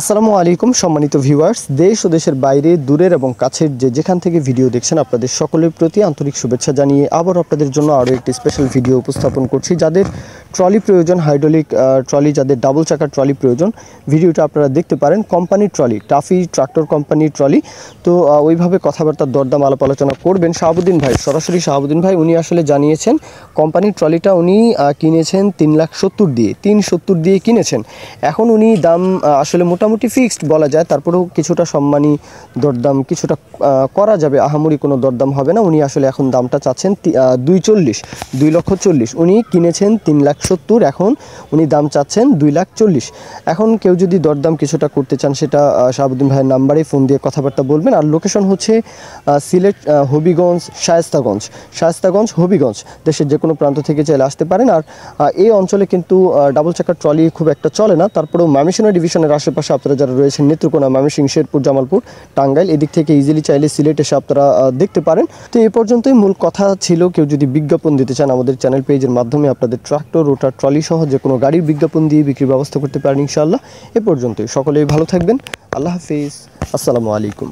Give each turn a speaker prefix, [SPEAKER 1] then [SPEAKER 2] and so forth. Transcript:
[SPEAKER 1] আসসালামু আলাইকুম সম্মানিত ভিউয়ার্স, দেশ ও দেশের বাইরে দূরের এবং কাছের যেখান থেকে ভিডিও দেখছেন আপনাদের সকলের প্রতি আন্তরিক শুভেচ্ছা জানিয়ে আবার আপনাদের জন্য আরও একটি স্পেশাল ভিডিও উপস্থাপন করছি। যাদের ট্রলি প্রয়োজন, হাইড্রোলিক ট্রলি, যাদের ডাবল চাকার ট্রলি প্রয়োজন, ভিডিওটা আপনারা দেখতে পারেন। কোম্পানির ট্রলি, টাফি ট্রাক্টর কোম্পানির ট্রলি। তো ওইভাবে কথাবার্তার দরদাম আলাপ আলোচনা করবেন শাহাবুদ্দিন ভাই, সরাসরি শাহাবুদ্দিন ভাই। উনি আসলে জানিয়েছেন কোম্পানির ট্রলিটা উনি কিনেছেন 3,70,000 দিয়ে, 370 দিয়ে কিনেছেন। এখন উনি দাম আসলে মোটামুটি ফিক্সড বলা যায়, তারপরেও কিছুটা সম্মানী দরদাম কিছুটা করা যাবে, আহামরি কোনো দরদাম হবে না। উনি আসলে এখন দামটা চাচ্ছেন 2,40,000। উনি কিনেছেন 3,70,000, এখন উনি দাম চাচ্ছেন 2,40,000। এখন কেউ যদি দরদাম কিছুটা করতে চান সেটা শাহাবুদ্দিন ভাইয়ের নাম্বারে ফোন দিয়ে কথাবার্তা বলবেন। আর লোকেশন হচ্ছে সিলেট, হবিগঞ্জ, শায়েস্তাগঞ্জ, হবিগঞ্জ। দেশের যে কোনো প্রান্ত থেকে চাইলে আসতে পারেন। আর এই অঞ্চলে কিন্তু ডাবল চাকার ট্রলি খুব একটা চলে না, তারপরেও ময়মনসিংহ ডিভিশনের আশেপাশে আপনারা যারা রয়েছেন, নেত্রকোনা, ময়মনসিংহ, শেরপুর, জামালপুর, টাঙ্গাইল, এদিক থেকে ইজিলি চাইলে সিলেট এসে আপনারা দেখতে পারেন। তো এই পর্যন্তই মূল কথা ছিল। কেউ যদি বিজ্ঞাপন দিতে চান আমাদের চ্যানেল পেজের মাধ্যমে আপনাদের ট্রাক্টর, রোটার, ট্রলি সহ যে কোনো গাড়ির বিজ্ঞাপন দিয়ে বিক্রির ব্যবস্থা করতে পারেন ইনশাআল্লাহ। এ পর্যন্তই, সকলেই ভালো থাকবেন। আল্লাহ হাফিজ, আসসালামু আলাইকুম।